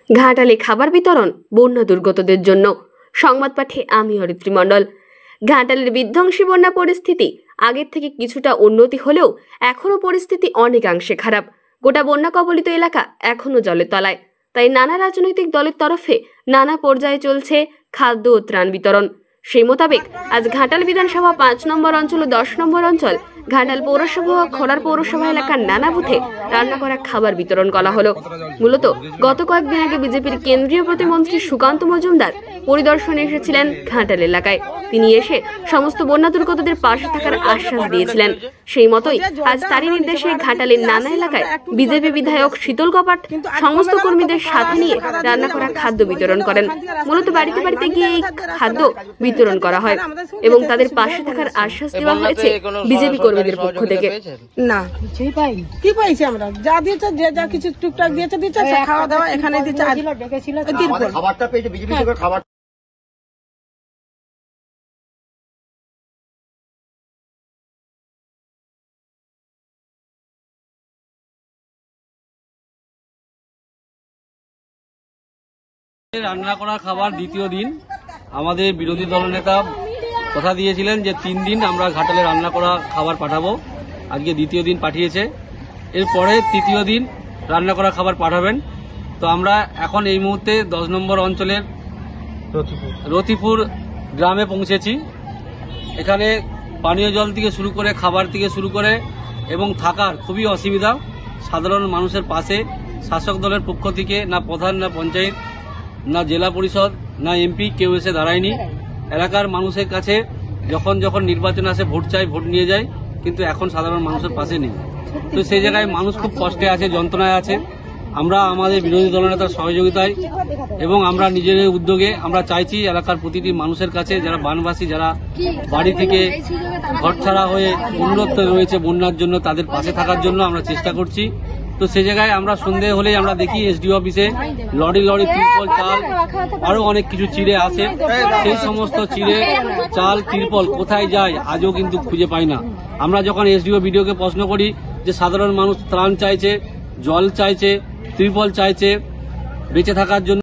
ঘাটালে খাবার বিতরণ বন্যা দুর্গতদের জন্য। সংবাদ পাঠে আমি অরিত্রী মণ্ডল। ঘাটালের বিধ্বংসী বন্যা পরিস্থিতি আগের থেকে কিছুটা উন্নতি হলেও এখনও পরিস্থিতি অনেকাংশে খারাপ। গোটা বন্যা কবলিত এলাকা এখনও জলের তলায়। তাই নানা রাজনৈতিক দলের তরফে নানা পর্যায়ে চলছে খাদ্য ও ত্রাণ বিতরণ। সেই মোতাবেক আজ ঘাটাল বিধানসভা 5 নম্বর অঞ্চল ও 10 নম্বর অঞ্চল, ঘাটাল পৌরসভা ও খোলার পৌরসভা এলাকার নানা বুথে রান্না করা খাবার বিতরণ করা হলো। মূলত গত কয়েকদিন আগে বিজেপির কেন্দ্রীয় প্রতিমন্ত্রী সুকান্ত মজুমদার পরিদর্শনে এসেছিলেন ঘাটাল এলাকায়। তিনি এসে সমস্ত বন্যা দুর্গতদের পাশে থাকার আশ্বাস দিয়েছিলেন। সেই মতোই আজ তারই নির্দেশে ঘাটালের নানা এলাকায় বিজেপি বিধায়ক শীতল কপাট সমস্ত কর্মীদের সাথে নিয়ে রান্না করা খাদ্য বিতরণ করেন। মূলত বাড়িতে বাড়িতে গিয়ে এই খাদ্য বিতরণ করা হয় এবং তাদের পাশে থাকার আশ্বাস দেওয়া হয়েছে বিজেপি কর্মীদের পক্ষ থেকে। না কি পাইছি আমরা, যা দিয়েছে যে যা কিছু টুকটাক দিয়েছে খাওয়া দাওয়া এখানে দিয়েছে। খাবারটা পেয়েছে বিজেপি থেকে খাবার। রান্না করা খাবার দ্বিতীয় দিন। আমাদের বিরোধী দলনেতা কথা দিয়েছিলেন যে 3 দিন আমরা ঘাটালে রান্না করা খাবার পাঠাবো। আজকে দ্বিতীয় দিন পাঠিয়েছে। এরপরে তৃতীয় দিন রান্না করা খাবার পাঠাবেন। তো আমরা এখন এই মুহূর্তে 10 নম্বর অঞ্চলের রতিপুর গ্রামে পৌঁছেছি। এখানে পানীয় জল থেকে শুরু করে খাবার থেকে শুরু করে এবং থাকার খুবই অসুবিধা। সাধারণ মানুষের পাশে শাসক দলের পক্ষ থেকে না প্রধান, না পঞ্চায়েত, না জেলা পরিষদ, না এমপি কেউ এসে দাঁড়ায়নি। এলাকার মানুষের কাছে যখন যখন নির্বাচন আসে ভোট চাই, ভোট নিয়ে যায়, কিন্তু এখন সাধারণ মানুষের পাশে নেই। তো সেই জায়গায় মানুষ খুব কষ্টে আছে, যন্ত্রণায় আছে। আমরা আমাদের বিরোধী দলনেতার সহযোগিতায় এবং আমরা নিজেদের উদ্যোগে আমরা চাইছি এলাকার প্রতিটি মানুষের কাছে, যারা বানবাসী, যারা বাড়ি থেকে ঘর ছাড়া হয়ে অনুরক্ত রয়েছে বন্যার জন্য, তাদের পাশে থাকার জন্য আমরা চেষ্টা করছি। তো সেই জায়গায় আমরা সন্ধ্যে হলেই আমরা দেখি এসডিও অফিসে লরি লরি তিরপল, চাল, আরো অনেক কিছু চিড়ে আসে। সেই সমস্ত চিড়ে, চাল, তিরপল কোথায় যায় আজও কিন্তু খুঁজে পাই না। আমরা যখন এসডিও বিডিওকে প্রশ্ন করি যে সাধারণ মানুষ ত্রাণ চাইছে, জল চাইছে, তিরপল চাইছে বেঁচে থাকার জন্য,